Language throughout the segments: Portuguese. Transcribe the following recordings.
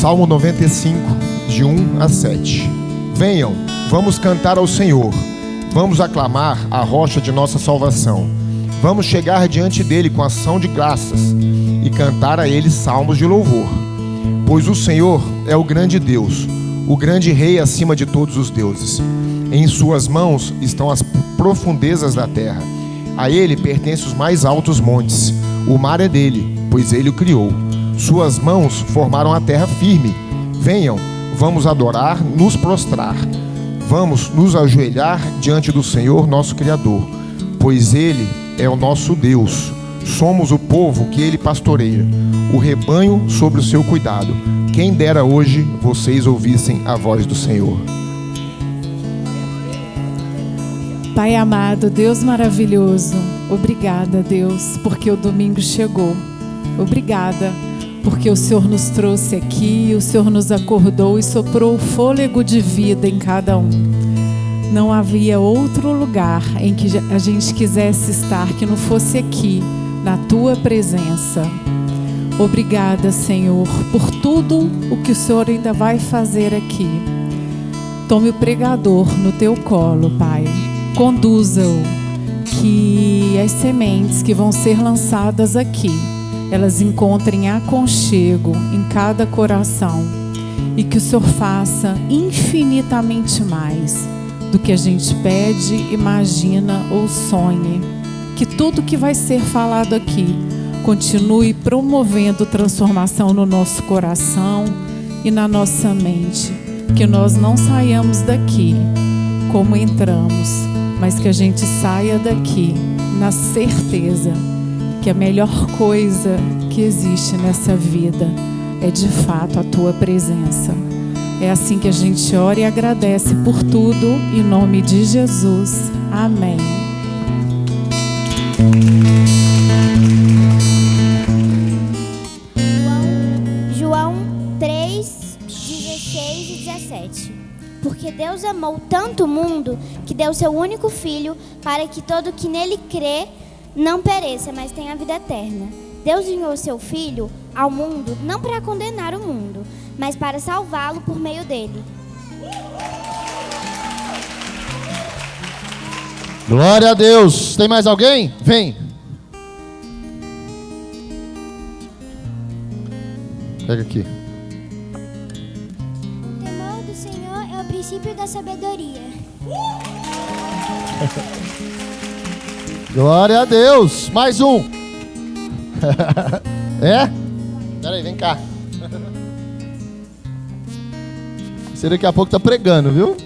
Salmo 95, de 1 a 7. Venham, vamos cantar ao Senhor. Vamos aclamar a rocha de nossa salvação. Vamos chegar diante dele com ação de graças e cantar a ele salmos de louvor. Pois o Senhor é o grande Deus, o grande Rei acima de todos os deuses. Em suas mãos estão as profundezas da terra. A ele pertencem os mais altos montes. O mar é dele, pois ele o criou. Suas mãos formaram a terra firme. Venham, vamos adorar, nos prostrar. Vamos nos ajoelhar diante do Senhor, nosso Criador, pois ele é o nosso Deus. Somos o povo que ele pastoreia, o rebanho sobre o seu cuidado. Quem dera hoje vocês ouvissem a voz do Senhor. Pai amado, Deus maravilhoso, obrigada, Deus, porque o domingo chegou. Obrigada, porque o Senhor nos trouxe aqui, o Senhor nos acordou e soprou o fôlego de vida em cada um. Não havia outro lugar em que a gente quisesse estar que não fosse aqui, na Tua presença. Obrigada, Senhor, por tudo o que o Senhor ainda vai fazer aqui. Tome o pregador no Teu colo, Pai. Conduza-o, que as sementes que vão ser lançadas aqui, elas encontrem aconchego em cada coração e que o Senhor faça infinitamente mais do que a gente pede, imagina ou sonhe. Que tudo que vai ser falado aqui continue promovendo transformação no nosso coração e na nossa mente. Que nós não saiamos daqui como entramos, mas que a gente saia daqui na certeza que a melhor coisa que existe nessa vida é de fato a Tua presença. É assim que a gente ora e agradece por tudo, em nome de Jesus. Amém. João 3, 16 e 17. Porque Deus amou tanto o mundo que deu seu único Filho para que todo que nele crê não pereça, mas tenha a vida eterna. Deus enviou seu Filho ao mundo não para condenar o mundo, mas para salvá-lo por meio dele. Glória a Deus. Tem mais alguém? Vem. Pega aqui. O temor do Senhor é o princípio da sabedoria. Glória a Deus. Mais um. É? Pera aí, vem cá. Você daqui a pouco tá pregando, viu?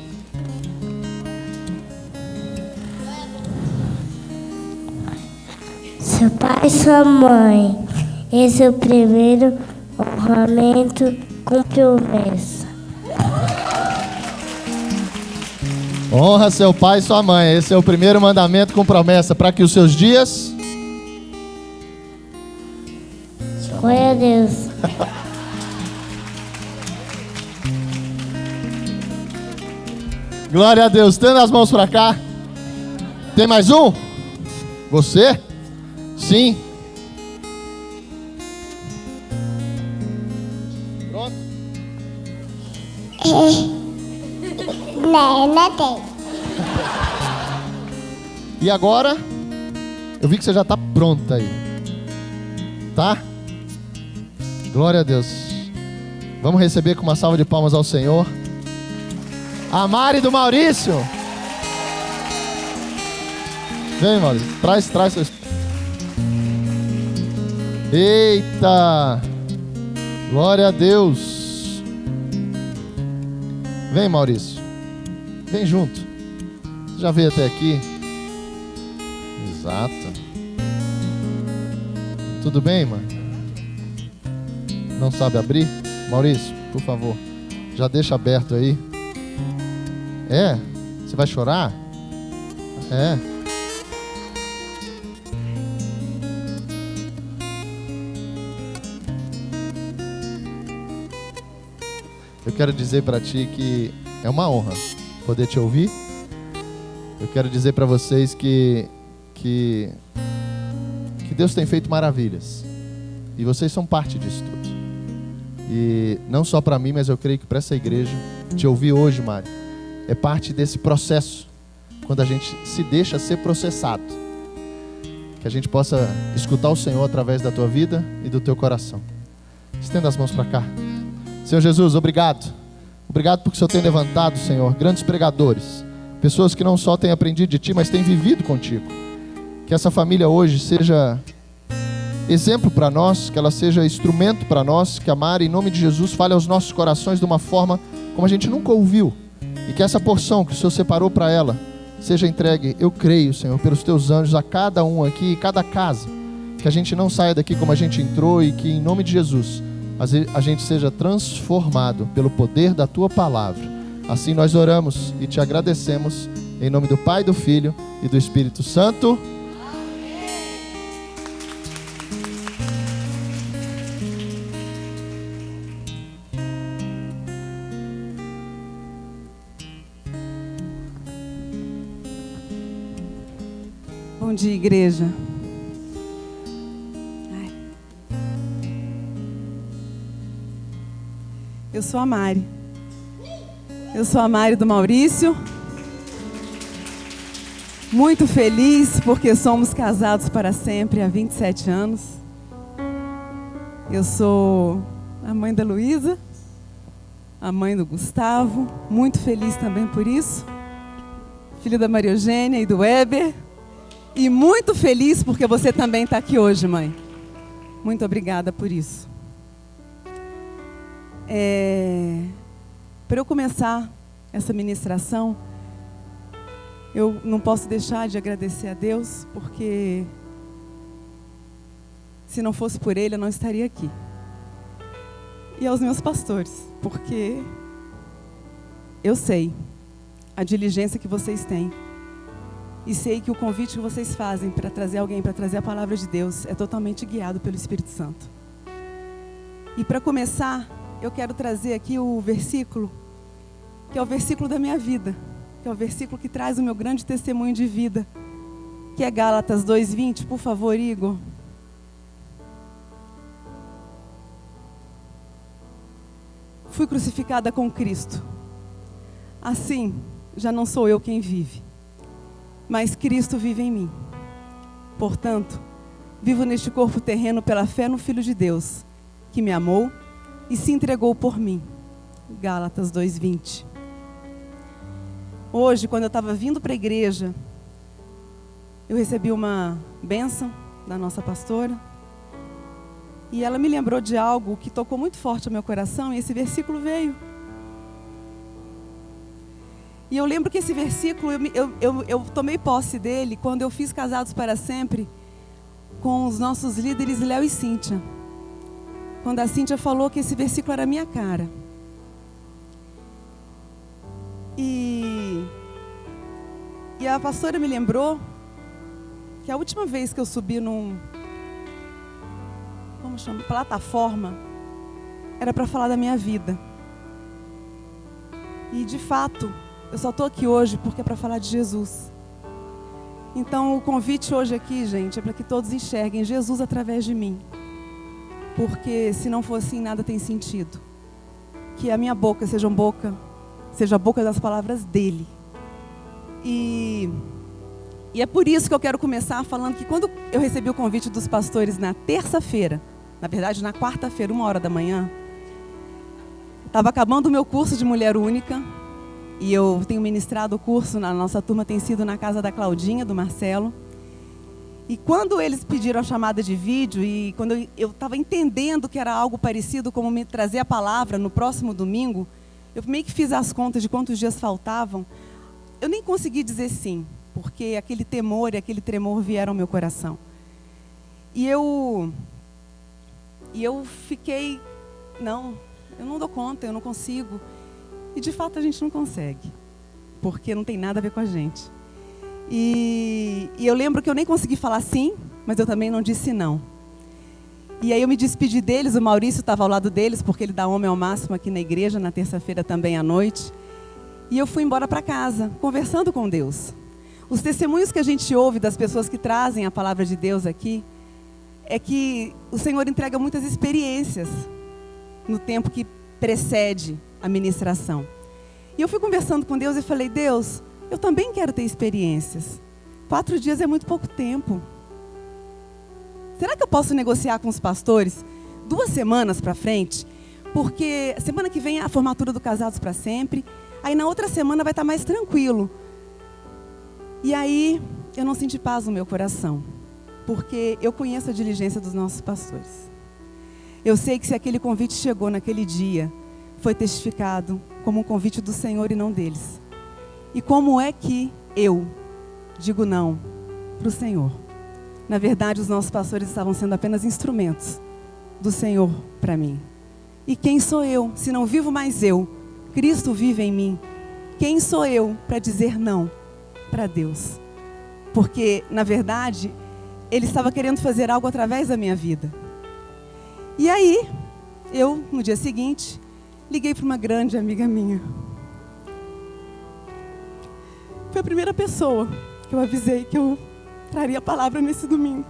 Seu pai e sua mãe. Esse é o primeiro honramento com promessa. Honra seu pai e sua mãe. Esse é o primeiro mandamento com promessa para que os seus dias... Glória a Deus. Glória a Deus. Estenda as mãos para cá. Tem mais um? Você? Sim. Pronto? Não tem. E agora? Eu vi que você já está pronta aí. Tá? Glória a Deus. Vamos receber com uma salva de palmas ao Senhor a Mari do Maurício. Vem, Maurício. Traz seus... Eita! Glória a Deus. Vem, Maurício. Vem junto. Você já veio até aqui? Exato. Tudo bem, mano? Não sabe abrir? Maurício, por favor, já deixa aberto aí. É? Você vai chorar? É. Eu quero dizer para ti que é uma honra poder te ouvir. Eu quero dizer para vocês que Deus tem feito maravilhas. E vocês são parte disso tudo. E não só para mim, mas eu creio que para essa igreja, te ouvir hoje, Mari, é parte desse processo, quando a gente se deixa ser processado. Que a gente possa escutar o Senhor através da tua vida e do teu coração. Estenda as mãos para cá. Senhor Jesus, obrigado. Obrigado porque o Senhor tem levantado, Senhor, grandes pregadores. Pessoas que não só têm aprendido de Ti, mas têm vivido contigo. Que essa família hoje seja exemplo para nós, que ela seja instrumento para nós, que a Mari, em nome de Jesus, fale aos nossos corações de uma forma como a gente nunca ouviu. E que essa porção que o Senhor separou para ela seja entregue, eu creio, Senhor, pelos Teus anjos a cada um aqui, cada casa. Que a gente não saia daqui como a gente entrou e que, em nome de Jesus, a gente seja transformado pelo poder da Tua palavra. Assim nós oramos e Te agradecemos, em nome do Pai, do Filho e do Espírito Santo. Bom dia, igreja. Eu sou a Mari. Eu sou a Mari do Maurício. Muito feliz porque somos casados para sempre há 27 anos. Eu sou a mãe da Luísa, a mãe do Gustavo. Muito feliz também por isso. Filho da Maria Eugênia e do Weber. E muito feliz porque você também está aqui hoje, mãe. Muito obrigada por isso. Para eu começar essa ministração, eu não posso deixar de agradecer a Deus, porque se não fosse por Ele, eu não estaria aqui. E aos meus pastores, porque eu sei a diligência que vocês têm. E sei que o convite que vocês fazem para trazer alguém, para trazer a palavra de Deus, é totalmente guiado pelo Espírito Santo. E para começar, eu quero trazer aqui o versículo, que é o versículo da minha vida, que é o versículo que traz o meu grande testemunho de vida, que é Gálatas 2:20. Por favor, Igor. Fui crucificada com Cristo. Assim, já não sou eu quem vive, mas Cristo vive em mim. Portanto, vivo neste corpo terreno pela fé no Filho de Deus, que me amou e se entregou por mim. Gálatas 2:20. Hoje, quando eu estava vindo para a igreja, eu recebi uma bênção da nossa pastora. E ela me lembrou de algo que tocou muito forte ao meu coração, e esse versículo veio. E eu lembro que esse versículo, eu tomei posse dele quando eu fiz Casados para Sempre com os nossos líderes Léo e Cíntia. Quando a Cíntia falou que esse versículo era a minha cara. E a pastora me lembrou que a última vez que eu subi plataforma, era para falar da minha vida. E de fato, eu só estou aqui hoje porque é para falar de Jesus. Então o convite hoje aqui, gente, é para que todos enxerguem Jesus através de mim. Porque se não for assim, nada tem sentido. Que a minha boca seja a boca das palavras dele. E é por isso que eu quero começar falando que quando eu recebi o convite dos pastores na terça-feira, na verdade na quarta-feira, 1h da manhã, estava acabando o meu curso de Mulher Única. E eu tenho ministrado o curso, na nossa turma tem sido na casa da Claudinha, do Marcelo. E quando eles pediram a chamada de vídeo, e quando eu estava entendendo que era algo parecido como me trazer a palavra no próximo domingo, eu meio que fiz as contas de quantos dias faltavam. Eu nem consegui dizer sim, porque aquele temor e aquele tremor vieram ao meu coração. E eu fiquei, eu não dou conta, eu não consigo. E de fato a gente não consegue, porque não tem nada a ver com a gente. E eu lembro que eu nem consegui falar sim, mas eu também não disse não. E aí eu me despedi deles, o Maurício estava ao lado deles, porque ele dá homem ao máximo aqui na igreja, na terça-feira também à noite. E eu fui embora para casa, conversando com Deus. Os testemunhos que a gente ouve das pessoas que trazem a palavra de Deus aqui, é que o Senhor entrega muitas experiências. no tempo que precede a ministração. E eu fui conversando com Deus e falei, Deus, eu também quero ter experiências. 4 dias é muito pouco tempo. Será que eu posso negociar com os pastores 2 semanas para frente? Porque semana que vem é a formatura do Casados para Sempre. Aí na outra semana vai estar mais tranquilo. E aí eu não senti paz no meu coração. Porque eu conheço a diligência dos nossos pastores. Eu sei que se aquele convite chegou naquele dia, foi testificado como um convite do Senhor e não deles. E como é que eu digo não para o Senhor? Na verdade, os nossos pastores estavam sendo apenas instrumentos do Senhor para mim. E quem sou eu, se não vivo mais eu? Cristo vive em mim. Quem sou eu para dizer não para Deus? Porque, na verdade, Ele estava querendo fazer algo através da minha vida. E aí, eu, no dia seguinte, liguei para uma grande amiga minha. Foi a primeira pessoa que eu avisei que eu traria a palavra nesse domingo.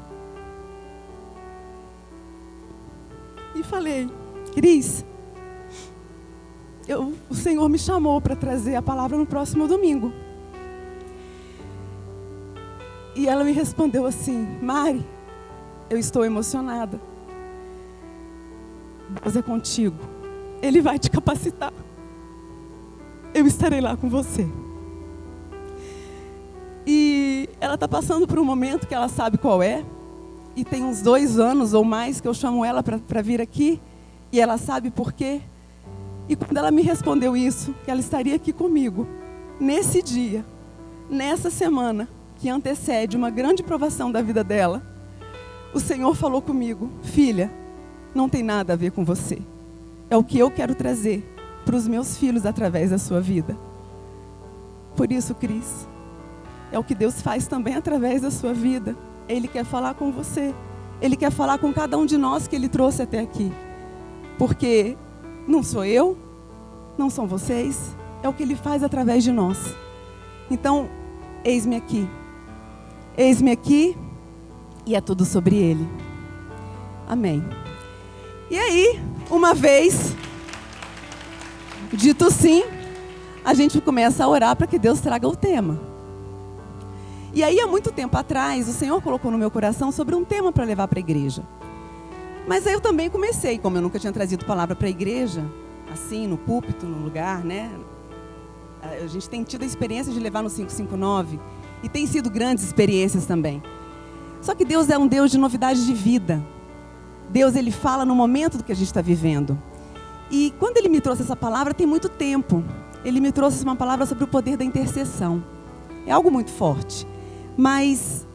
E falei, Cris, o Senhor me chamou para trazer a palavra no próximo domingo. E ela me respondeu assim, Mari, eu estou emocionada. Deus é contigo. Ele vai te capacitar. Eu estarei lá com você. E ela está passando por um momento que ela sabe qual é. E tem uns 2 anos ou mais que eu chamo ela para vir aqui. E ela sabe por quê. E quando ela me respondeu isso, que ela estaria aqui comigo, nesse dia, nessa semana, que antecede uma grande provação da vida dela, o Senhor falou comigo, filha, não tem nada a ver com você. É o que eu quero trazer para os meus filhos através da sua vida. Por isso, Cris, é o que Deus faz também através da sua vida. Ele quer falar com você. Ele quer falar com cada um de nós que Ele trouxe até aqui. Porque não sou eu, não são vocês, é o que Ele faz através de nós. Então, eis-me aqui. Eis-me aqui e é tudo sobre Ele. Amém. E aí, uma vez dito sim, a gente começa a orar para que Deus traga o tema. E aí, há muito tempo atrás, o Senhor colocou no meu coração sobre um tema para levar para a igreja. Mas aí eu também comecei, como eu nunca tinha trazido palavra para a igreja, assim, no púlpito, no lugar, né? A gente tem tido a experiência de levar no 559 e tem sido grandes experiências também. Só que Deus é um Deus de novidade de vida. Deus, Ele fala no momento do que a gente está vivendo. E quando Ele me trouxe essa palavra, tem muito tempo. Ele me trouxe uma palavra sobre o poder da intercessão. É algo muito forte. Mas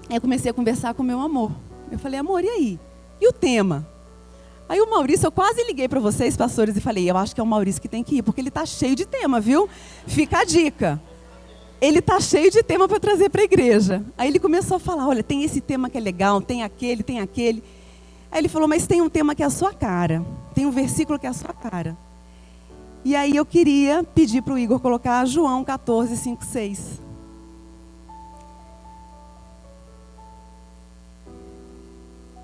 eu comecei a conversar com o meu amor. Eu falei, amor, e aí? E o tema? Aí o Maurício, eu quase liguei para vocês, pastores, e falei, eu acho que é o Maurício que tem que ir, porque ele está cheio de tema, viu? Fica a dica. Ele está cheio de tema para trazer para a igreja. Aí ele começou a falar, olha, tem esse tema que é legal, tem aquele, tem aquele. Aí ele falou, mas tem um tema que é a sua cara. Tem um versículo que é a sua cara. E aí eu queria pedir para o Igor colocar João 14, 5, 6.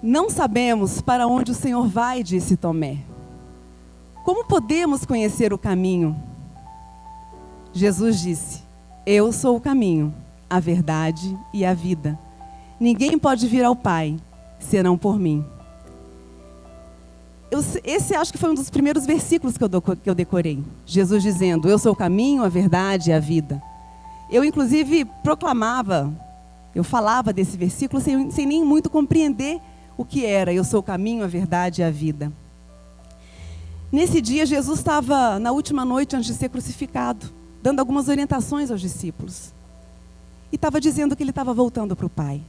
Não sabemos para onde o Senhor vai, disse Tomé. Como podemos conhecer o caminho? Jesus disse, eu sou o caminho, a verdade e a vida. Ninguém pode vir ao Pai, senão por mim. Esse acho que foi um dos primeiros versículos que eu decorei. Jesus dizendo, eu sou o caminho, a verdade e a vida. Eu, inclusive, proclamava, eu falava desse versículo sem nem muito compreender o que era, eu sou o caminho, a verdade e a vida. Nesse dia, Jesus estava na última noite antes de ser crucificado, dando algumas orientações aos discípulos. E estava dizendo que ele estava voltando para o Pai.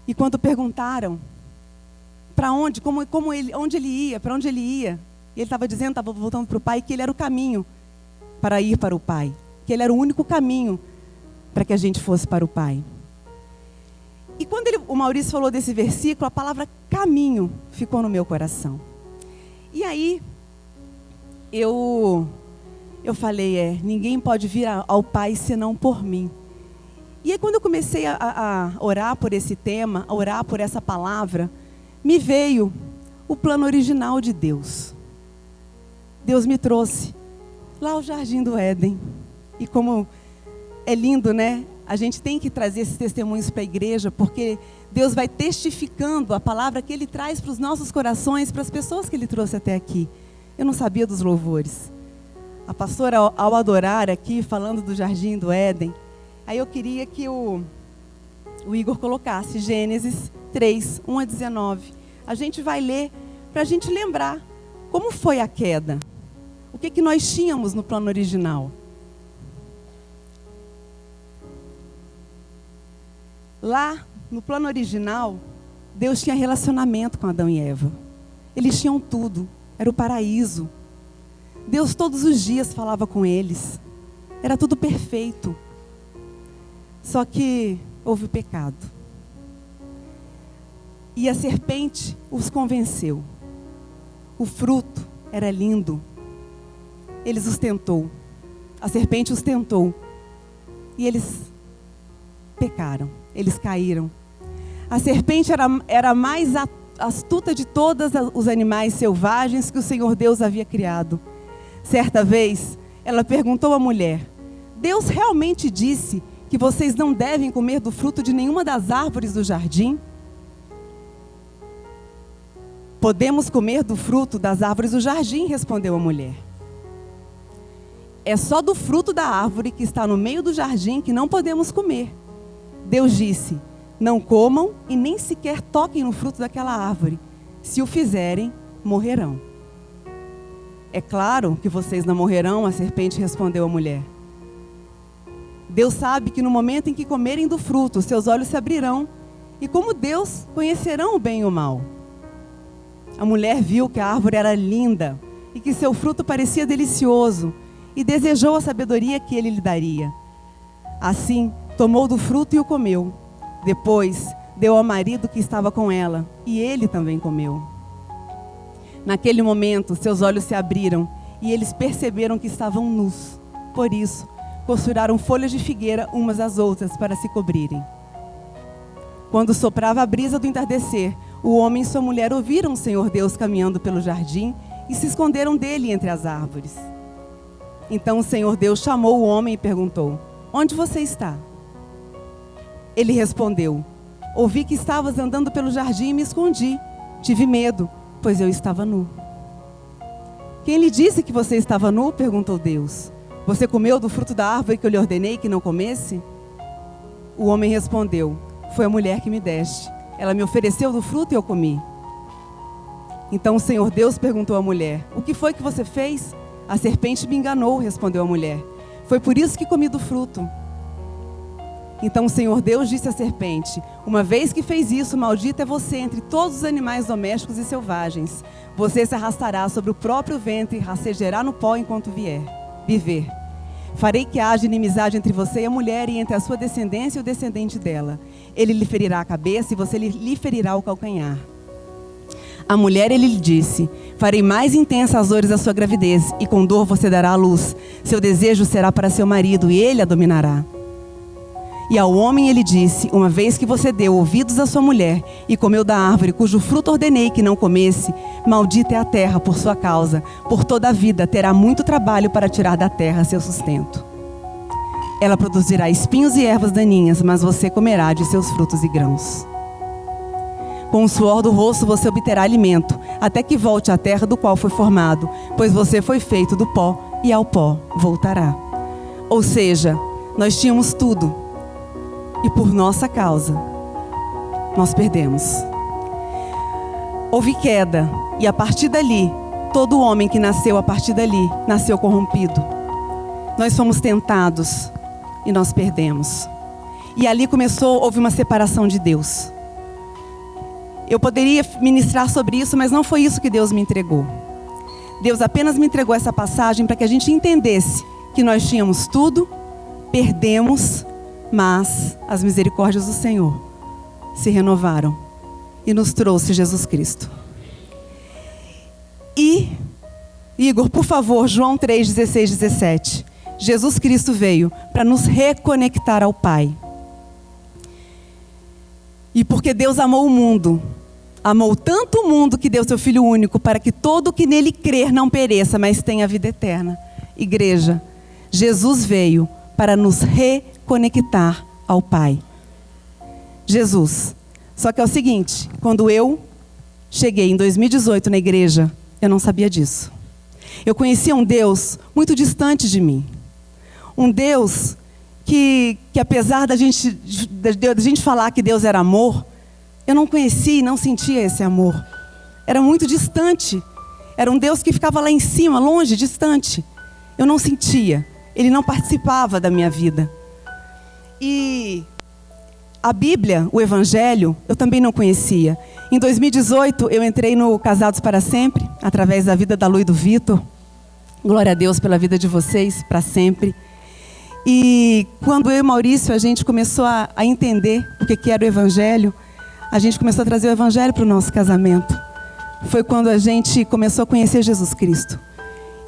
E quando perguntaram para onde, onde ele ia, para onde ele ia, ele estava dizendo que estava voltando para o Pai, que ele era o caminho para ir para o Pai, que ele era o único caminho para que a gente fosse para o Pai. E quando o Maurício falou desse versículo, a palavra caminho ficou no meu coração. E aí, eu falei, ninguém pode vir ao Pai senão por mim. E aí quando eu comecei a orar por esse tema, a orar por essa palavra, me veio o plano original de Deus. Deus me trouxe lá ao Jardim do Éden. E como é lindo, né? A gente tem que trazer esses testemunhos para a igreja, porque Deus vai testificando a palavra que Ele traz para os nossos corações, para as pessoas que Ele trouxe até aqui. Eu não sabia dos louvores. A pastora, ao adorar aqui, falando do Jardim do Éden, aí eu queria que o Igor colocasse Gênesis 3, 1 a 19. A gente vai ler para a gente lembrar como foi a queda. O que nós tínhamos no plano original. Lá, no plano original, Deus tinha relacionamento com Adão e Eva. Eles tinham tudo. Era o paraíso. Deus todos os dias falava com eles. Era tudo perfeito. Só que houve o pecado. E a serpente os convenceu. O fruto era lindo. Eles os tentou. A serpente os tentou. E eles pecaram. Eles caíram. A serpente era a mais astuta de todos os animais selvagens que o Senhor Deus havia criado. Certa vez, ela perguntou à mulher: Deus realmente disse que vocês não devem comer do fruto de nenhuma das árvores do jardim? Podemos comer do fruto das árvores do jardim, respondeu a mulher. É só do fruto da árvore que está no meio do jardim que não podemos comer. Deus disse: não comam e nem sequer toquem no fruto daquela árvore. Se o fizerem, morrerão. É claro que vocês não morrerão, a serpente respondeu à mulher. Deus sabe que no momento em que comerem do fruto, seus olhos se abrirão, e como Deus, conhecerão o bem e o mal. A mulher viu que a árvore era linda e que seu fruto parecia delicioso, e desejou a sabedoria que ele lhe daria. Assim, tomou do fruto e o comeu. Depois, deu ao marido que estava com ela, e ele também comeu. Naquele momento, seus olhos se abriram, e eles perceberam que estavam nus. Por isso, costuraram folhas de figueira umas às outras para se cobrirem. Quando soprava a brisa do entardecer, o homem e sua mulher ouviram o Senhor Deus caminhando pelo jardim e se esconderam dele entre as árvores. Então o Senhor Deus chamou o homem e perguntou: onde você está? Ele respondeu: ouvi que estavas andando pelo jardim e me escondi. Tive medo, pois eu estava nu. Quem lhe disse que você estava nu? Perguntou Deus. Você comeu do fruto da árvore que eu lhe ordenei que não comesse? O homem respondeu: foi a mulher que me deste. Ela me ofereceu do fruto e eu comi. Então o Senhor Deus perguntou à mulher: o que foi que você fez? A serpente me enganou, respondeu a mulher. Foi por isso que comi do fruto. Então o Senhor Deus disse à serpente: uma vez que fez isso, maldita é você entre todos os animais domésticos e selvagens. Você se arrastará sobre o próprio ventre e rastejará no pó enquanto viver. Farei que haja inimizade entre você e a mulher, e entre a sua descendência e o descendente dela. Ele lhe ferirá a cabeça e você lhe ferirá o calcanhar. A mulher, ele lhe disse: farei mais intensas as dores da sua gravidez, e com dor você dará à luz. Seu desejo será para seu marido, e ele a dominará. E ao homem ele disse: uma vez que você deu ouvidos à sua mulher e comeu da árvore cujo fruto ordenei que não comesse, maldita é a terra por sua causa. Por toda a vida terá muito trabalho para tirar da terra seu sustento. Ela produzirá espinhos e ervas daninhas, mas você comerá de seus frutos e grãos. Com o suor do rosto você obterá alimento, até que volte à terra do qual foi formado, pois você foi feito do pó e ao pó voltará. Ou seja, nós tínhamos tudo. E por nossa causa, nós perdemos. Houve queda, e a partir dali, todo homem que nasceu a partir dali, nasceu corrompido. Nós fomos tentados e nós perdemos. E ali houve uma separação de Deus. Eu poderia ministrar sobre isso, mas não foi isso que Deus me entregou. Deus apenas me entregou essa passagem para que a gente entendesse que nós tínhamos tudo, perdemos, mas as misericórdias do Senhor se renovaram e nos trouxe Jesus Cristo. E, Igor, por favor, João 3, 16, 17. Jesus Cristo veio para nos reconectar ao Pai. E porque Deus amou o mundo, amou tanto o mundo que deu seu Filho único para que todo que nele crer não pereça, mas tenha vida eterna. Igreja, Jesus veio para nos reconectar ao Pai. Jesus. Só que é o seguinte, quando eu cheguei em 2018 na igreja, eu não sabia disso. Eu conhecia um Deus muito distante de mim. Um Deus que apesar da gente falar que Deus era amor, eu não conhecia e não sentia esse amor. Era muito distante. Era um Deus que ficava lá em cima, longe, distante. Eu não sentia. Ele não participava da minha vida. E a Bíblia, o Evangelho, eu também não conhecia. Em 2018, eu entrei no Casados para Sempre, através da vida da Lu e do Vitor. Glória a Deus pela vida de vocês, para sempre. E quando eu e Maurício, a gente começou a entender o que era o Evangelho, a gente começou a trazer o Evangelho para o nosso casamento. Foi quando a gente começou a conhecer Jesus Cristo.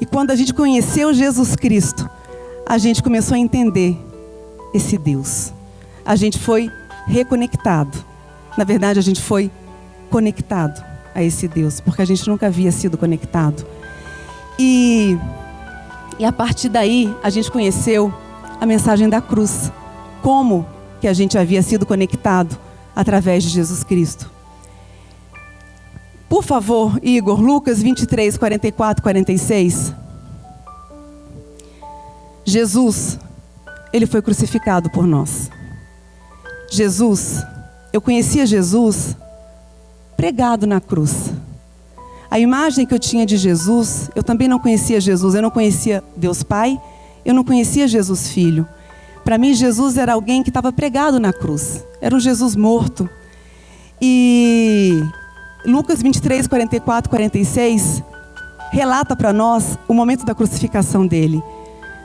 E quando a gente conheceu Jesus Cristo, a gente começou a entender esse Deus. A gente foi reconectado. Na verdade, a gente foi conectado a esse Deus, porque a gente nunca havia sido conectado. E a partir daí, a gente conheceu a mensagem da cruz. Como que a gente havia sido conectado através de Jesus Cristo. Por favor, Igor, Lucas 23, 44, 46. Jesus, ele foi crucificado por nós. Jesus, eu conhecia Jesus pregado na cruz. A imagem que eu tinha de Jesus, eu também não conhecia Jesus. Eu não conhecia Deus Pai, eu não conhecia Jesus Filho. Para mim, Jesus era alguém que estava pregado na cruz. Era um Jesus morto. E Lucas 23, 44, 46 relata para nós o momento da crucificação dele.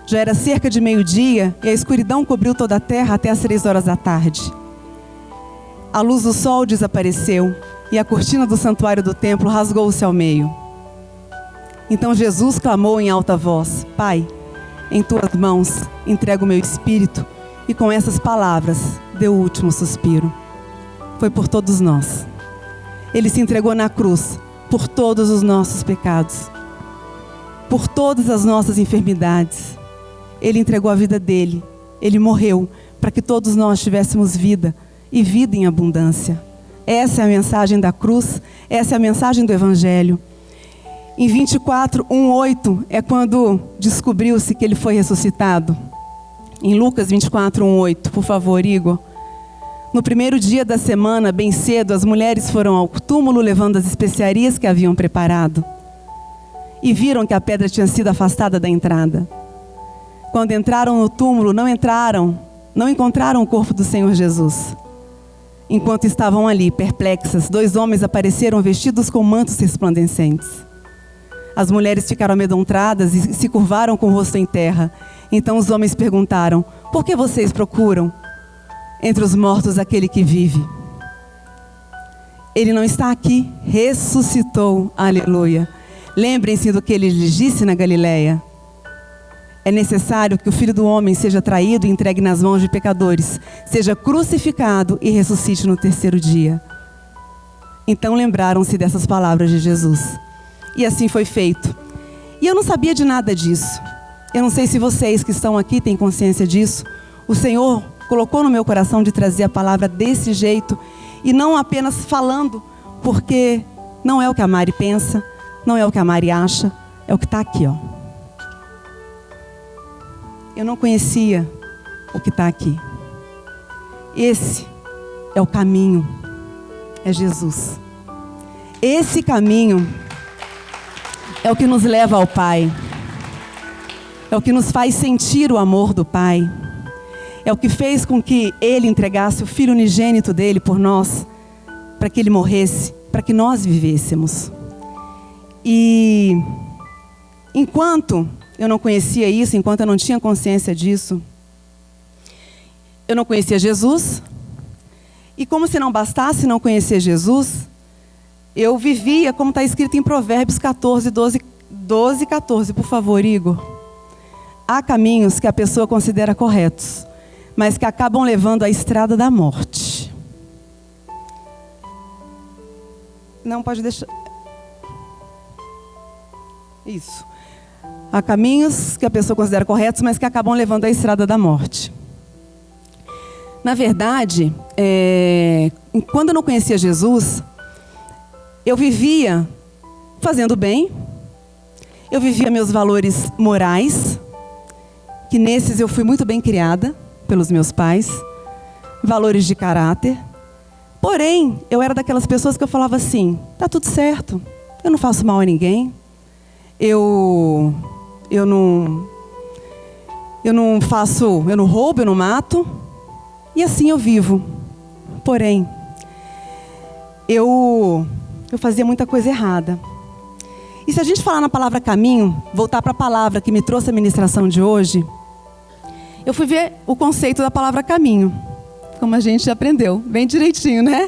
Já era cerca de meio-dia e a escuridão cobriu toda a terra até as 3 horas da tarde. A luz do sol desapareceu e a cortina do santuário do templo rasgou-se ao meio. Então Jesus clamou em alta voz: Pai, em tuas mãos entrego o meu espírito. E com essas palavras deu o último suspiro. Foi por todos nós. Ele se entregou na cruz por todos os nossos pecados, por todas as nossas enfermidades. Ele entregou a vida dele. Ele morreu para que todos nós tivéssemos vida e vida em abundância. Essa é a mensagem da cruz. Essa é a mensagem do Evangelho. Em 24, 1:8 é quando descobriu-se que ele foi ressuscitado. Em Lucas 24, 1:8, por favor, Igor. No primeiro dia da semana, bem cedo, as mulheres foram ao túmulo levando as especiarias que haviam preparado. E viram que a pedra tinha sido afastada da entrada. Quando entraram no túmulo, não encontraram o corpo do Senhor Jesus. Enquanto estavam ali, perplexas, 2 homens apareceram vestidos com mantos resplandecentes. As mulheres ficaram amedrontadas e se curvaram com o rosto em terra. Então os homens perguntaram: por que vocês procuram entre os mortos aquele que vive? Ele não está aqui, ressuscitou, aleluia. Lembrem-se do que ele lhes disse na Galileia. É necessário que o Filho do Homem seja traído e entregue nas mãos de pecadores, seja crucificado e ressuscite no 3º dia. Então lembraram-se dessas palavras de Jesus. E assim foi feito. E eu não sabia de nada disso. Eu não sei se vocês que estão aqui têm consciência disso. O Senhor colocou no meu coração de trazer a palavra desse jeito. E não apenas falando, porque não é o que a Mari pensa, não é o que a Mari acha, é o que está aqui, ó. Eu não conhecia o que está aqui. Esse é o caminho, é Jesus. Esse caminho é o que nos leva ao Pai. É o que nos faz sentir o amor do Pai. É o que fez com que Ele entregasse o Filho unigênito dele por nós, para que Ele morresse, para que nós vivêssemos. E enquanto eu não conhecia isso, enquanto eu não tinha consciência disso, eu não conhecia Jesus. E como se não bastasse não conhecer Jesus, eu vivia como está escrito em Provérbios 14, 12, 14. Por favor, Igor. Há caminhos que a pessoa considera corretos, mas que acabam levando à estrada da morte. Não pode deixar. Isso. Há caminhos que a pessoa considera corretos, mas que acabam levando à estrada da morte. Na verdade, quando eu não conhecia Jesus, eu vivia fazendo bem, eu vivia meus valores morais, que nesses eu fui muito bem criada pelos meus pais, valores de caráter. Porém, eu era daquelas pessoas que eu falava assim, tá tudo certo, eu não faço mal a ninguém, eu não roubo, eu não mato, e assim eu vivo. Porém, eu fazia muita coisa errada. E se a gente falar na palavra caminho, voltar para a palavra que me trouxe a ministração de hoje, eu fui ver o conceito da palavra caminho, como a gente aprendeu, bem direitinho, né?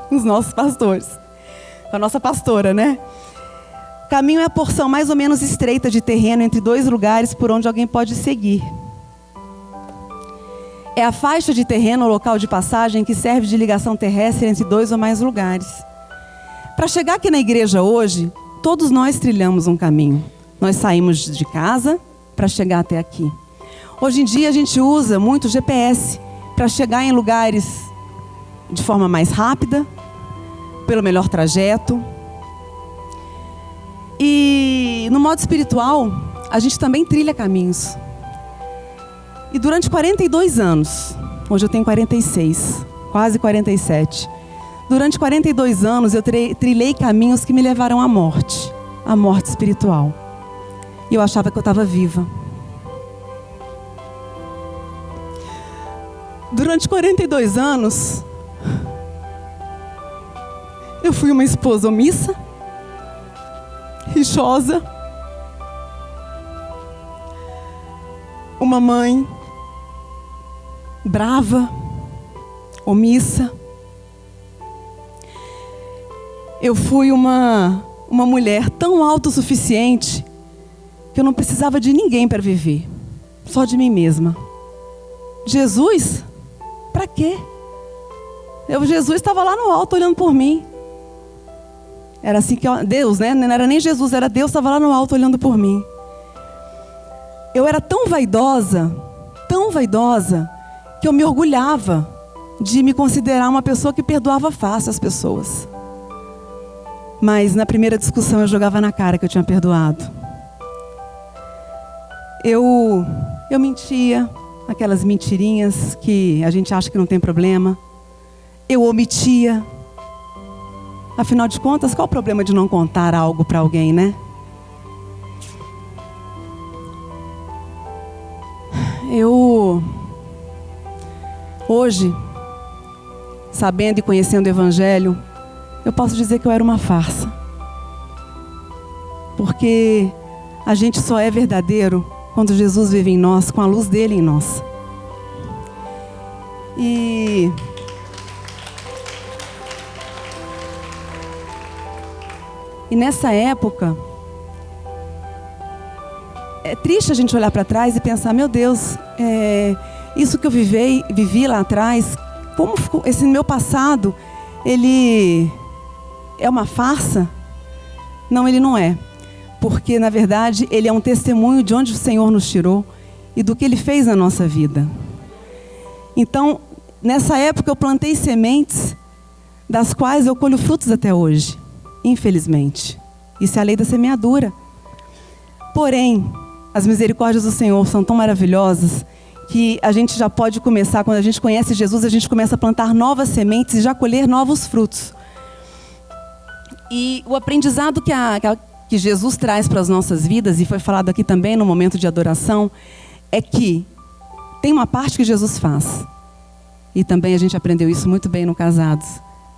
Com os nossos pastores, com a nossa pastora, né? Caminho é a porção mais ou menos estreita de terreno entre dois lugares por onde alguém pode seguir. É a faixa de terreno ou local de passagem que serve de ligação terrestre entre dois ou mais lugares. Para chegar aqui na igreja hoje, todos nós trilhamos um caminho. Nós saímos de casa para chegar até aqui. Hoje em dia a gente usa muito GPS para chegar em lugares de forma mais rápida, pelo melhor trajeto. E no modo espiritual, a gente também trilha caminhos. E durante 42 anos, hoje eu tenho 46, quase 47. Durante 42 anos eu trilhei caminhos que me levaram à morte espiritual. E eu achava que eu estava viva. Durante 42 anos, eu fui uma esposa omissa, rixosa, uma mãe brava, omissa. Eu fui uma mulher tão autossuficiente que eu não precisava de ninguém para viver, só de mim mesma. Jesus? Para quê? Jesus estava lá no alto olhando por mim. Era assim que Deus, né? Não era nem Jesus, era Deus, estava lá no alto olhando por mim. Eu era tão vaidosa, que eu me orgulhava de me considerar uma pessoa que perdoava fácil as pessoas. Mas na primeira discussão eu jogava na cara que eu tinha perdoado. Eu mentia, aquelas mentirinhas que a gente acha que não tem problema. Eu omitia. Afinal de contas, qual o problema de não contar algo para alguém, né? Hoje, sabendo e conhecendo o Evangelho, eu posso dizer que eu era uma farsa. Porque a gente só é verdadeiro quando Jesus vive em nós, com a luz dele em nós. E nessa época, é triste a gente olhar para trás e pensar, meu Deus, isso que eu vivi lá atrás, como ficou, esse meu passado, ele é uma farsa? Não, ele não é. Porque, na verdade, ele é um testemunho de onde o Senhor nos tirou e do que ele fez na nossa vida. Então, nessa época eu plantei sementes das quais eu colho frutos até hoje, infelizmente. Isso é a lei da semeadura. Porém, as misericórdias do Senhor são tão maravilhosas que a gente já pode começar, quando a gente conhece Jesus, a gente começa a plantar novas sementes e já colher novos frutos. E o aprendizado que Jesus traz para as nossas vidas, e foi falado aqui também no momento de adoração, é que tem uma parte que Jesus faz. E também a gente aprendeu isso muito bem no Casados.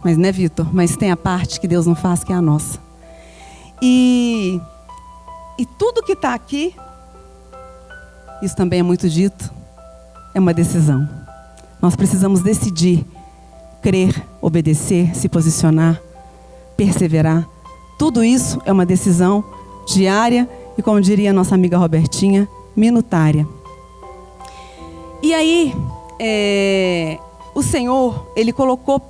Mas, né, Vitor? Mas tem a parte que Deus não faz, que é a nossa. E tudo que está aqui, isso também é muito dito, é uma decisão. Nós precisamos decidir, crer, obedecer, se posicionar, perseverar. Tudo isso é uma decisão diária e, como diria a nossa amiga Robertinha, minutária. E aí, o Senhor, Ele colocou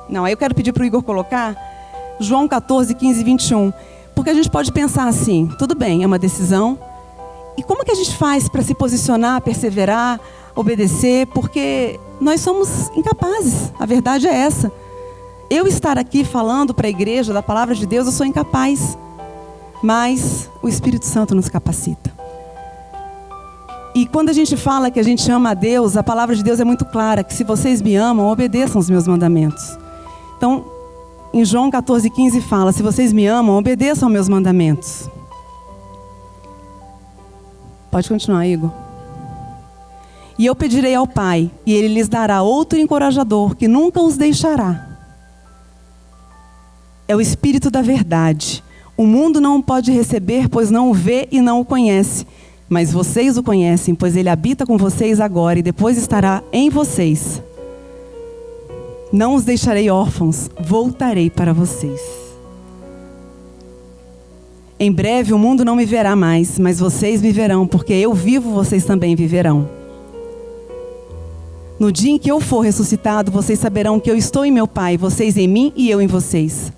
Não, aí eu quero pedir para o Igor colocar João 14, 15 e 21. Porque a gente pode pensar assim, tudo bem, é uma decisão. E como que a gente faz para se posicionar, perseverar, obedecer? Porque nós somos incapazes, a verdade é essa. Eu estar aqui falando para a igreja da palavra de Deus, eu sou incapaz. Mas o Espírito Santo nos capacita. E quando a gente fala que a gente ama a Deus, a palavra de Deus é muito clara, que se vocês me amam, obedeçam os meus mandamentos. Então, em João 14, 15 fala, se vocês me amam, obedeçam aos meus mandamentos. Pode continuar, Igor. E eu pedirei ao Pai, e Ele lhes dará outro encorajador, que nunca os deixará. É o Espírito da verdade. O mundo não o pode receber, pois não o vê e não o conhece. Mas vocês o conhecem, pois Ele habita com vocês agora e depois estará em vocês. Não os deixarei órfãos, voltarei para vocês. Em breve o mundo não me verá mais, mas vocês me verão, porque eu vivo, vocês também viverão. No dia em que eu for ressuscitado, vocês saberão que eu estou em meu Pai, vocês em mim e eu em vocês.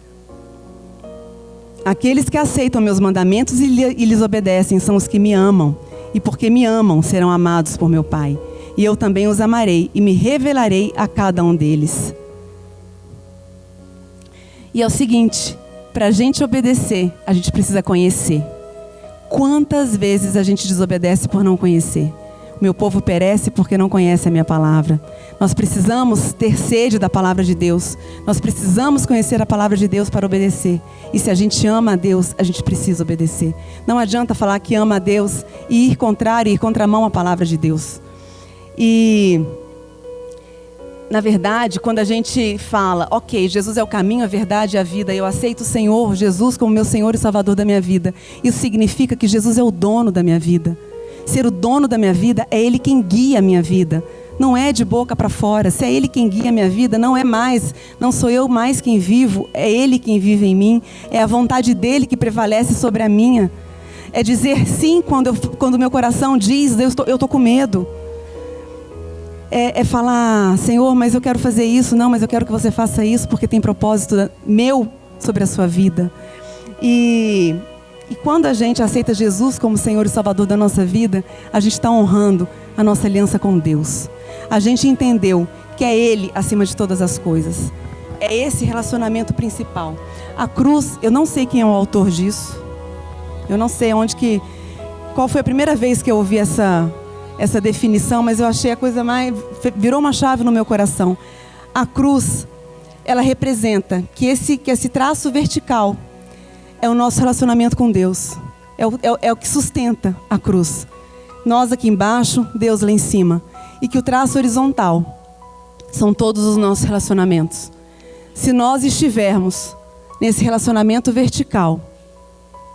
Aqueles que aceitam meus mandamentos e lhes obedecem são os que me amam. E porque me amam, serão amados por meu Pai. E eu também os amarei e me revelarei a cada um deles. E é o seguinte, para a gente obedecer, a gente precisa conhecer. Quantas vezes a gente desobedece por não conhecer? O meu povo perece porque não conhece a minha palavra. Nós precisamos ter sede da palavra de Deus. Nós precisamos conhecer a palavra de Deus para obedecer. E se a gente ama a Deus, a gente precisa obedecer. Não adianta falar que ama a Deus e ir contrário, ir contramão à palavra de Deus. E, na verdade, quando a gente fala, ok, Jesus é o caminho, a verdade e a vida, eu aceito o Senhor Jesus como meu Senhor e Salvador da minha vida. Isso significa que Jesus é o dono da minha vida. Ser o dono da minha vida é Ele quem guia a minha vida. Não é de boca para fora. Se é Ele quem guia a minha vida, não sou eu mais quem vivo, é Ele quem vive em mim. É a vontade dEle que prevalece sobre a minha. É dizer sim quando meu coração diz, eu estou com medo. É falar, Senhor, mas eu quero fazer isso. Não, mas eu quero que você faça isso porque tem propósito meu sobre a sua vida. E quando a gente aceita Jesus como Senhor e Salvador da nossa vida, a gente está honrando a nossa aliança com Deus. A gente entendeu que é Ele acima de todas as coisas. É esse relacionamento principal. A cruz, eu não sei quem é o autor disso. Eu não sei qual foi a primeira vez que eu ouvi essa definição, mas eu achei a coisa virou uma chave no meu coração. A cruz, ela representa que esse traço vertical é o nosso relacionamento com Deus. É o que sustenta a cruz. Nós aqui embaixo, Deus lá em cima. E que o traço horizontal são todos os nossos relacionamentos. Se nós estivermos nesse relacionamento vertical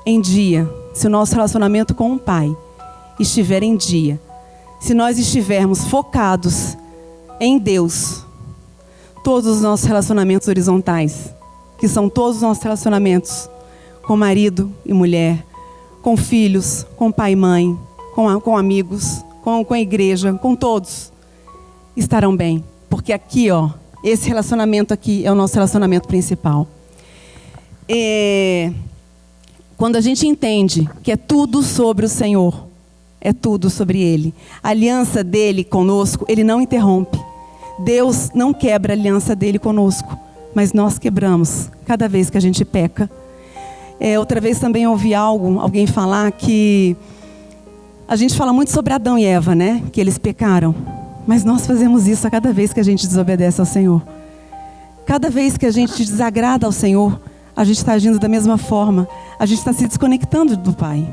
em dia, se o nosso relacionamento com o Pai estiver em dia, se nós estivermos focados em Deus, todos os nossos relacionamentos horizontais, que são todos os nossos relacionamentos com marido e mulher, com filhos, com pai e mãe, com amigos, com a igreja, com todos, estarão bem. Porque aqui, esse relacionamento aqui é o nosso relacionamento principal. Quando a gente entende que é tudo sobre o Senhor, é tudo sobre Ele. A aliança dEle conosco, Ele não interrompe. Deus não quebra a aliança dEle conosco, mas nós quebramos cada vez que a gente peca. Outra vez também ouvi alguém falar que a gente fala muito sobre Adão e Eva, né? Que eles pecaram. Mas nós fazemos isso a cada vez que a gente desobedece ao Senhor. Cada vez que a gente desagrada ao Senhor, a gente está agindo da mesma forma. A gente está se desconectando do Pai.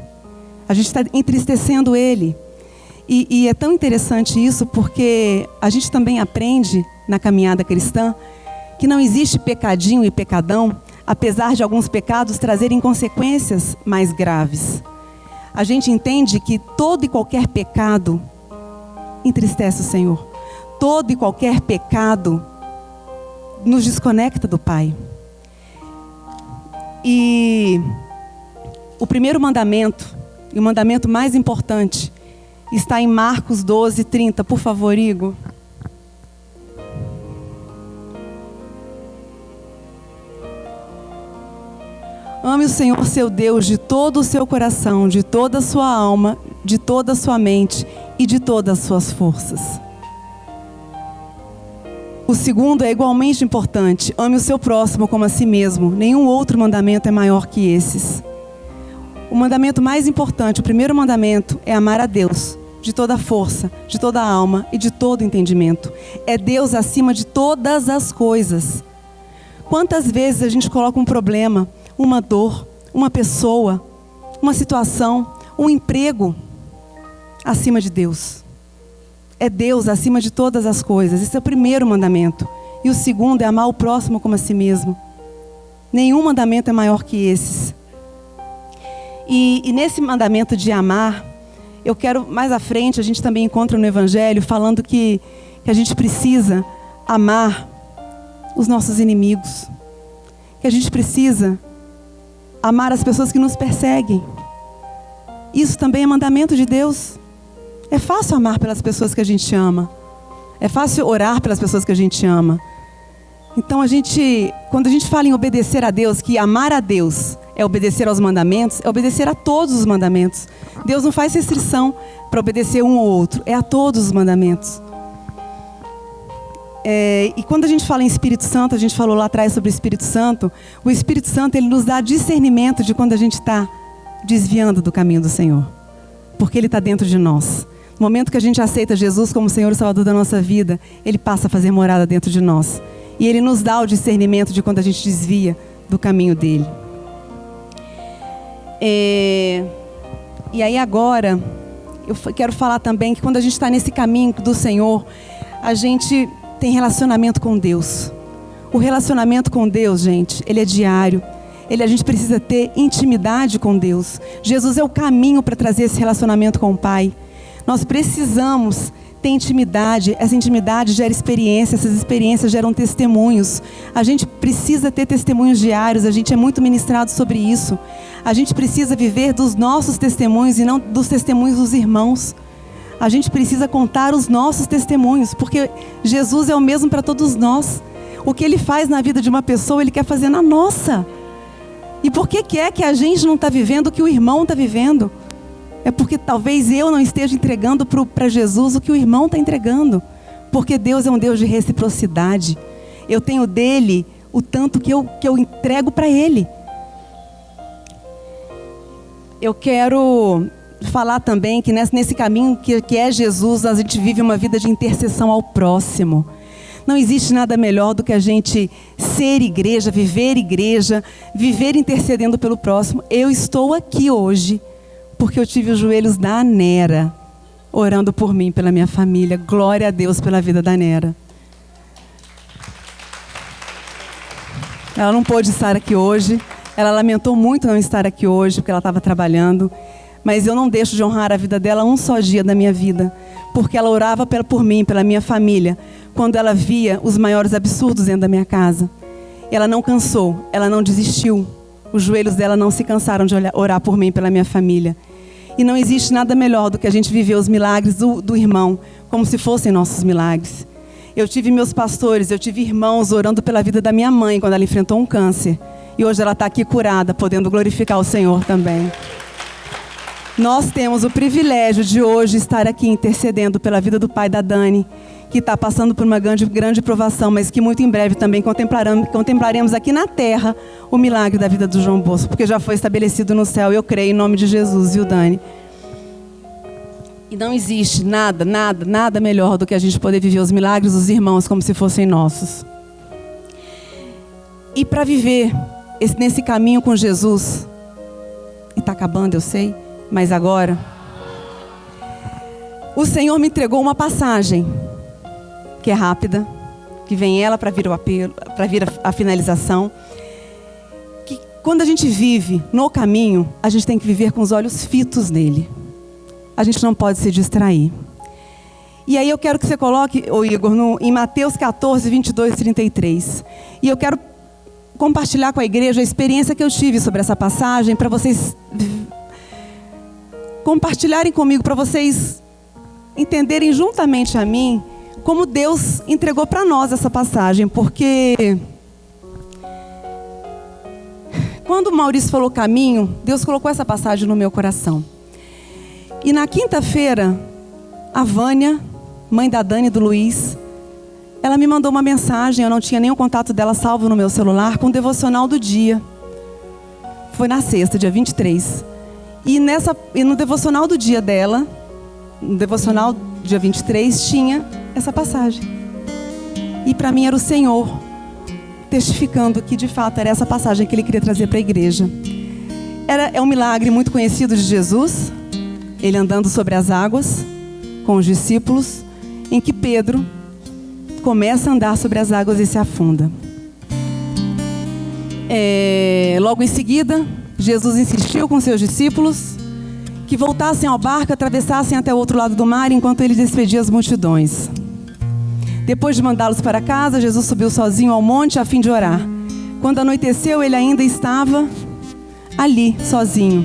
A gente está entristecendo Ele. E é tão interessante isso porque a gente também aprende na caminhada cristã que não existe pecadinho e pecadão, apesar de alguns pecados trazerem consequências mais graves. A gente entende que todo e qualquer pecado entristece o Senhor. Todo e qualquer pecado nos desconecta do Pai. E o primeiro mandamento, e o mandamento mais importante, está em Marcos 12:30. Por favor, Igor. Ame o Senhor seu Deus de todo o seu coração, de toda a sua alma, de toda a sua mente e de todas as suas forças. O segundo é igualmente importante. Ame o seu próximo como a si mesmo. Nenhum outro mandamento é maior que esses. O mandamento mais importante, o primeiro mandamento, é amar a Deus de toda a força, de toda a alma e de todo entendimento. É Deus acima de todas as coisas. Quantas vezes a gente coloca um problema, uma dor, uma pessoa, uma situação, um emprego acima de Deus? É Deus acima de todas as coisas. Esse é o primeiro mandamento. E o segundo é amar o próximo como a si mesmo. Nenhum mandamento é maior que esses. E nesse mandamento de amar, eu quero, mais à frente, a gente também encontra no Evangelho, falando que a gente precisa amar os nossos inimigos. Que a gente precisa amar as pessoas que nos perseguem. Isso também é mandamento de Deus. É fácil amar pelas pessoas que a gente ama. É fácil orar pelas pessoas que a gente ama. Então quando a gente fala em obedecer a Deus, que amar a Deus é obedecer aos mandamentos, é obedecer a todos os mandamentos. Deus não faz restrição para obedecer um ou outro, é a todos os mandamentos. E quando a gente fala em Espírito Santo, a gente falou lá atrás sobre o Espírito Santo, o Espírito Santo ele nos dá discernimento de quando a gente está desviando do caminho do Senhor, porque Ele está dentro de nós. No momento que a gente aceita Jesus como Senhor e Salvador da nossa vida, Ele passa a fazer morada dentro de nós. E Ele nos dá o discernimento de quando a gente desvia do caminho dEle. E aí agora, eu quero falar também que quando a gente está nesse caminho do Senhor, a gente tem relacionamento com Deus. O relacionamento com Deus, gente, ele é diário. A gente precisa ter intimidade com Deus. Jesus é o caminho para trazer esse relacionamento com o Pai. Nós precisamos ter intimidade. Essa intimidade gera experiência, essas experiências geram testemunhos. A gente precisa ter testemunhos diários, a gente é muito ministrado sobre isso. A gente precisa viver dos nossos testemunhos e não dos testemunhos dos irmãos. A gente precisa contar os nossos testemunhos, porque Jesus é o mesmo para todos nós. O que Ele faz na vida de uma pessoa, Ele quer fazer na nossa. E por que é que a gente não está vivendo o que o irmão está vivendo? É porque talvez eu não esteja entregando para Jesus o que o irmão está entregando. Porque Deus é um Deus de reciprocidade. Eu tenho dele o tanto que eu entrego para Ele. Eu quero falar também que nesse caminho que é Jesus, a gente vive uma vida de intercessão ao próximo. Não existe nada melhor do que a gente ser igreja, viver intercedendo pelo próximo. Eu estou aqui hoje porque eu tive os joelhos da Nera orando por mim, pela minha família. Glória a Deus pela vida da Nera. Ela não pôde estar aqui hoje. Ela lamentou muito não estar aqui hoje, porque ela estava trabalhando. Mas eu não deixo de honrar a vida dela um só dia da minha vida. Porque ela orava por mim, pela minha família, quando ela via os maiores absurdos dentro da minha casa. Ela não cansou, ela não desistiu. Os joelhos dela não se cansaram de orar por mim, pela minha família. E não existe nada melhor do que a gente viver os milagres do irmão, como se fossem nossos milagres. Eu tive meus pastores, eu tive irmãos orando pela vida da minha mãe, quando ela enfrentou um câncer. E hoje ela está aqui curada, podendo glorificar o Senhor também. Nós temos o privilégio de hoje estar aqui intercedendo pela vida do pai da Dani, que está passando por uma grande provação, mas que muito em breve também contemplaremos aqui na terra o milagre da vida do João Bosco, porque já foi estabelecido no céu, eu creio em nome de Jesus, viu, Dani? E não existe nada melhor do que a gente poder viver os milagres dos irmãos como se fossem nossos. E para viver nesse caminho com Jesus, e está acabando, eu sei, mas agora, o Senhor me entregou uma passagem, que é rápida, que vem ela para vir o apelo, para vir a finalização. Que quando a gente vive no caminho, a gente tem que viver com os olhos fitos nele. A gente não pode se distrair. E aí eu quero que você coloque, Igor, em Mateus 14, 22, 33. E eu quero compartilhar com a igreja a experiência que eu tive sobre essa passagem, para vocês compartilharem comigo, para vocês entenderem juntamente a mim como Deus entregou para nós essa passagem, porque quando o Maurício falou caminho, Deus colocou essa passagem no meu coração. E na quinta-feira, a Vânia, mãe da Dani e do Luiz, ela me mandou uma mensagem, eu não tinha nenhum contato dela salvo no meu celular, com o devocional do dia. Foi na sexta, dia 23. E no devocional do dia dela, no devocional dia 23, tinha essa passagem. E para mim era o Senhor testificando que de fato era essa passagem que Ele queria trazer para a igreja. É um milagre muito conhecido de Jesus, Ele andando sobre as águas com os discípulos, em que Pedro começa a andar sobre as águas e se afunda. Logo em seguida, Jesus insistiu com seus discípulos que voltassem ao barco e atravessassem até o outro lado do mar enquanto ele despedia as multidões. Depois de mandá-los para casa, Jesus subiu sozinho ao monte a fim de orar. Quando anoiteceu, ele ainda estava ali, sozinho.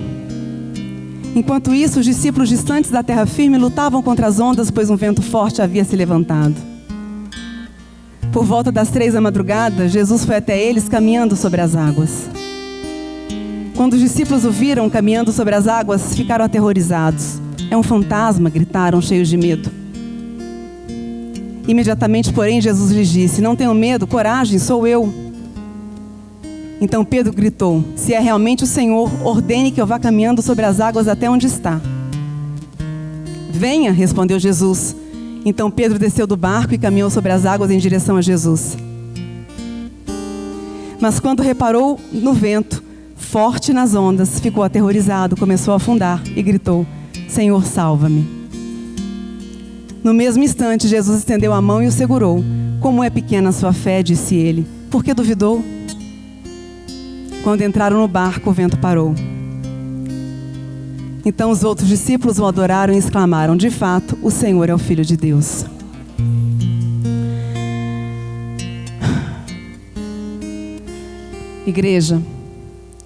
Enquanto isso, os discípulos distantes da terra firme lutavam contra as ondas, pois um vento forte havia se levantado. Por volta das 3 da madrugada, Jesus foi até eles caminhando sobre as águas. Quando os discípulos o viram caminhando sobre as águas, ficaram aterrorizados. É um fantasma, gritaram, cheios de medo. Imediatamente, porém, Jesus lhes disse: não tenham medo, coragem, sou eu. Então Pedro gritou: se é realmente o Senhor, ordene que eu vá caminhando sobre as águas até onde está. Venha, respondeu Jesus. Então Pedro desceu do barco e caminhou sobre as águas em direção a Jesus. Mas quando reparou no vento forte nas ondas, ficou aterrorizado, começou a afundar e gritou: Senhor, salva-me. No mesmo instante, Jesus estendeu a mão e o segurou. Como é pequena a sua fé, disse ele. Por que duvidou? Quando entraram no barco, o vento parou. Então os outros discípulos o adoraram e exclamaram: de fato, o Senhor é o Filho de Deus. Igreja,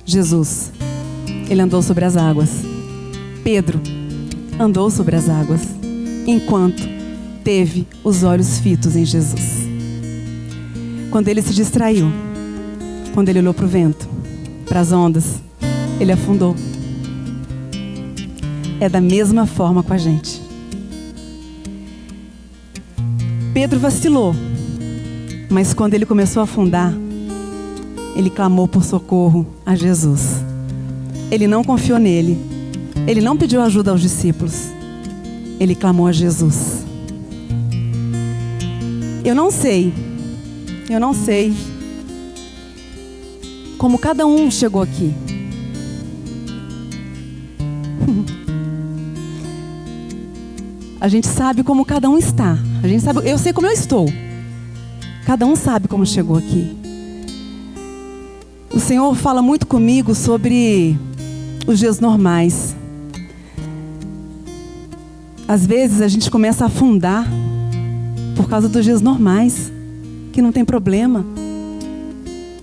Jesus, ele andou sobre as águas. Pedro andou sobre as águas, enquanto teve os olhos fitos em Jesus. Quando ele se distraiu, quando ele olhou para o vento, para as ondas, ele afundou. É da mesma forma com a gente. Pedro vacilou, mas quando ele começou a afundar, ele clamou por socorro a Jesus. Ele não confiou nele. Ele não pediu ajuda aos discípulos. Ele clamou a Jesus. Eu não sei como cada um chegou aqui. A gente sabe como cada um está. Eu sei como eu estou. Cada um sabe como chegou aqui. O Senhor fala muito comigo sobre os dias normais. Às vezes a gente começa a afundar por causa dos dias normais, que não tem problema.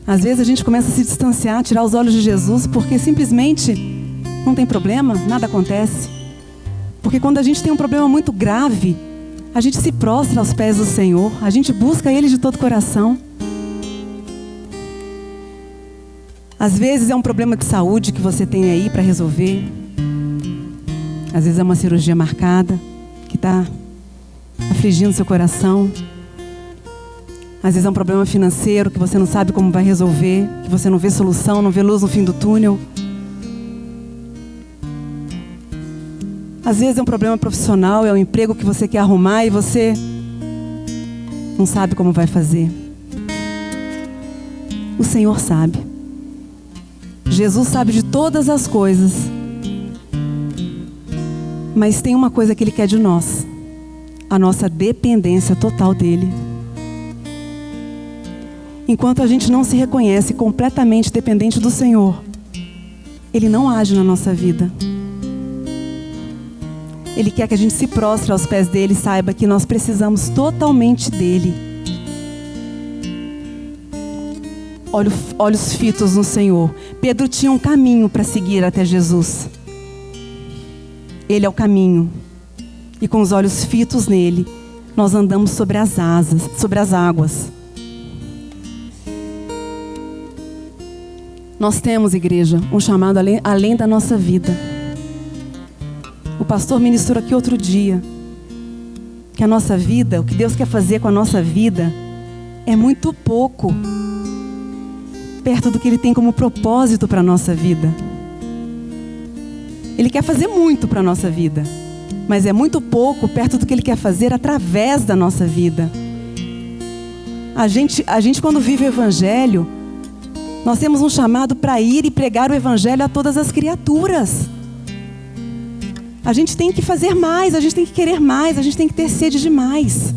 Às vezes a gente começa a se distanciar, tirar os olhos de Jesus, porque simplesmente não tem problema, nada acontece. Porque quando a gente tem um problema muito grave, a gente se prostra aos pés do Senhor, a gente busca Ele de todo o coração. Às vezes é um problema de saúde que você tem aí para resolver. Às vezes é uma cirurgia marcada que está afligindo seu coração. Às vezes é um problema financeiro que você não sabe como vai resolver, que você não vê solução, não vê luz no fim do túnel. Às vezes é um problema profissional, é um emprego que você quer arrumar e você não sabe como vai fazer. O Senhor sabe. Jesus sabe de todas as coisas. Mas tem uma coisa que Ele quer de nós: a nossa dependência total dEle. Enquanto a gente não se reconhece completamente dependente do Senhor, Ele não age na nossa vida. Ele quer que a gente se prostre aos pés dEle e saiba que nós precisamos totalmente dEle. Olhos fitos no Senhor. Pedro tinha um caminho para seguir até Jesus. Ele é o caminho. E com os olhos fitos nele, nós andamos sobre as águas. Nós temos, igreja, um chamado além da nossa vida. O pastor ministrou aqui outro dia que a nossa vida, o que Deus quer fazer com a nossa vida é muito pouco perto do que Ele tem como propósito para a nossa vida. Ele quer fazer muito para a nossa vida, mas é muito pouco perto do que Ele quer fazer através da nossa vida. A gente quando vive o Evangelho, nós temos um chamado para ir e pregar o Evangelho a todas as criaturas. A gente tem que fazer mais, a gente tem que querer mais, a gente tem que ter sede de mais.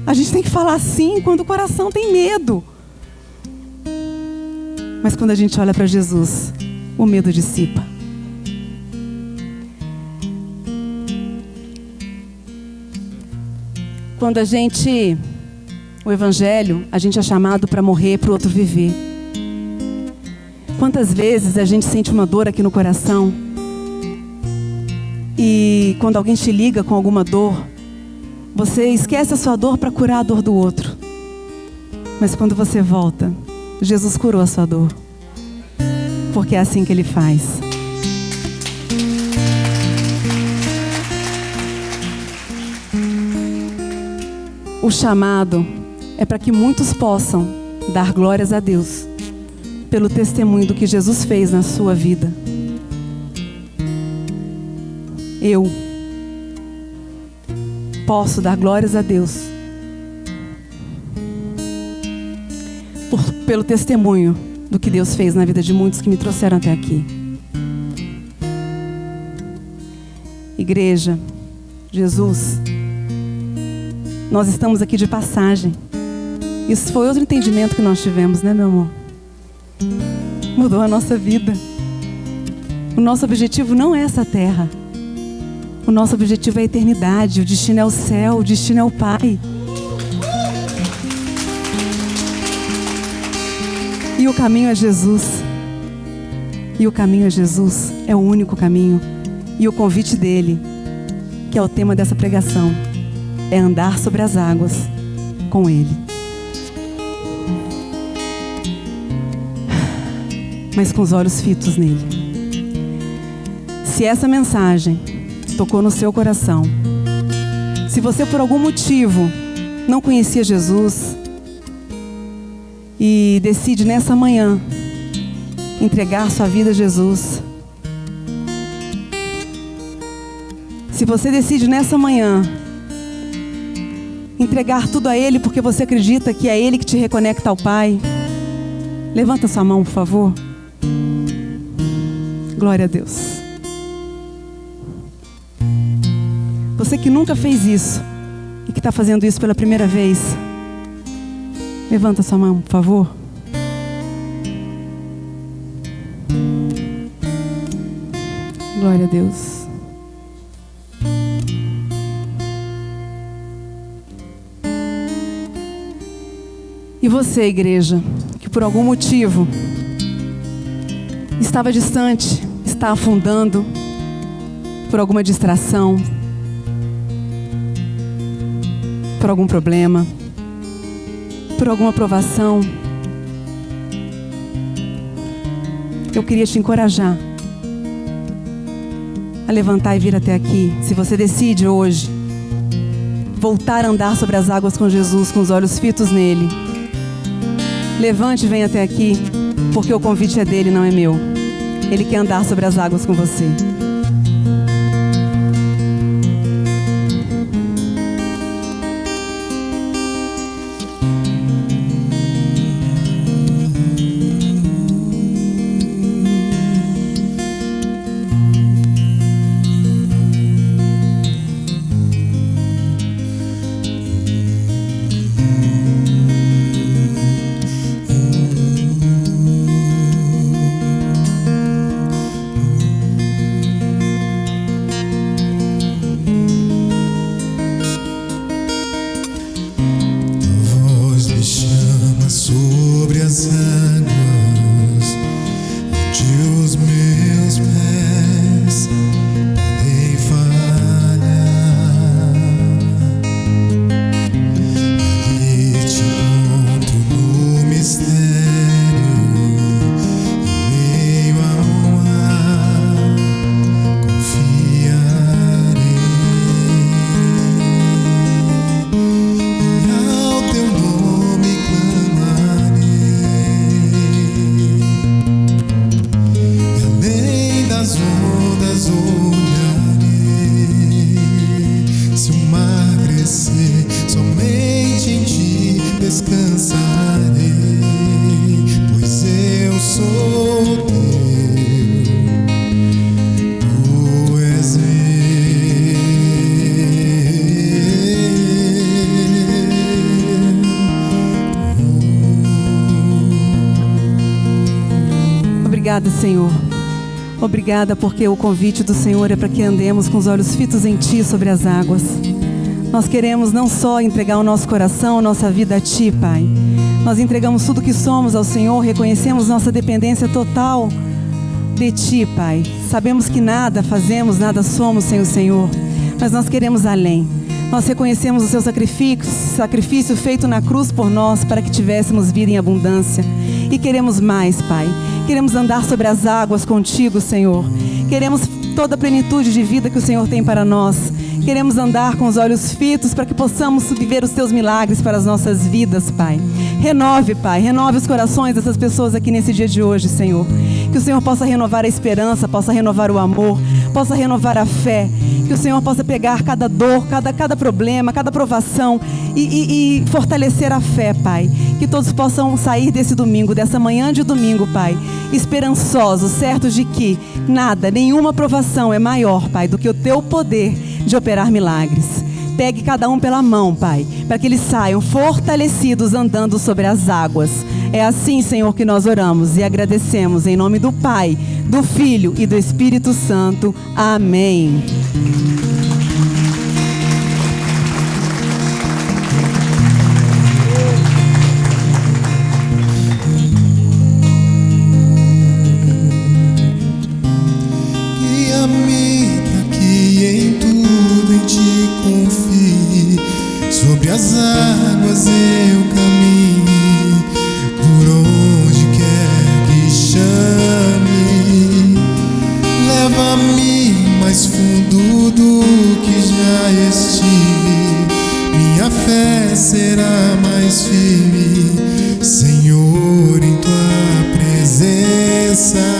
A gente tem que falar sim quando o coração tem medo. Mas quando a gente olha para Jesus, o medo dissipa. Quando o Evangelho, a gente é chamado para morrer, para o outro viver. Quantas vezes a gente sente uma dor aqui no coração e quando alguém te liga com alguma dor, você esquece a sua dor para curar a dor do outro. Mas quando você volta, Jesus curou a sua dor. Porque é assim que Ele faz. O chamado é para que muitos possam dar glórias a Deus pelo testemunho do que Jesus fez na sua vida. Eu posso dar glórias a Deus pelo testemunho do que Deus fez na vida de muitos que me trouxeram até aqui. Igreja, Jesus, nós estamos aqui de passagem. Isso foi outro entendimento que nós tivemos, né, meu amor? Mudou a nossa vida. O nosso objetivo não é essa terra. O nosso objetivo é a eternidade. O destino é o céu, o destino é o Pai. E o caminho é Jesus. E o caminho é Jesus. É o único caminho. E o convite dele, que é o tema dessa pregação, é andar sobre as águas com Ele. Mas com os olhos fitos nele. Se essa mensagem tocou no seu coração, se você por algum motivo não conhecia Jesus e decide nessa manhã entregar sua vida a Jesus, se você decide nessa manhã entregar tudo a Ele porque você acredita que é Ele que te reconecta ao Pai, levanta sua mão, por favor. Glória a Deus. Você que nunca fez isso e que está fazendo isso pela primeira vez, levanta sua mão, por favor. Glória a Deus. E você, igreja, que por algum motivo estava distante, está afundando por alguma distração, por algum problema, por alguma provação, eu queria te encorajar a levantar e vir até aqui. Se você decide hoje voltar a andar sobre as águas com Jesus, com os olhos fitos nele, levante e venha até aqui, porque o convite é dele, não é meu. Ele quer andar sobre as águas com você. Obrigada, Senhor. Obrigada porque o convite do Senhor é para que andemos com os olhos fitos em Ti sobre as águas. Nós queremos não só entregar o nosso coração, nossa vida a Ti, Pai. Nós entregamos tudo que somos ao Senhor, reconhecemos nossa dependência total de Ti, Pai. Sabemos que nada fazemos, nada somos sem o Senhor, mas nós queremos além. Nós reconhecemos o Seu sacrifício feito na cruz por nós para que tivéssemos vida em abundância. E queremos mais, Pai. Queremos andar sobre as águas contigo, Senhor. Queremos toda a plenitude de vida que o Senhor tem para nós. Queremos andar com os olhos fitos para que possamos viver os Teus milagres para as nossas vidas, Pai. Renove, Pai, renove os corações dessas pessoas aqui nesse dia de hoje, Senhor. Que o Senhor possa renovar a esperança, possa renovar o amor, possa renovar a fé. Que o Senhor possa pegar cada dor, cada problema, cada provação e fortalecer a fé, Pai. Que todos possam sair desse domingo, dessa manhã de domingo, Pai, esperançosos, certos de que nada, nenhuma provação é maior, Pai, do que o Teu poder de operar milagres. Pegue cada um pela mão, Pai, para que eles saiam fortalecidos andando sobre as águas. É assim, Senhor, que nós oramos e agradecemos em nome do Pai, do Filho e do Espírito Santo. Amém. Guia-me para que em tudo em Ti confie, sobre as águas eu caminhe, por onde quer que chame. Leva-me mais fundo do que já estive, minha fé será mais firme, Senhor, em Tua presença.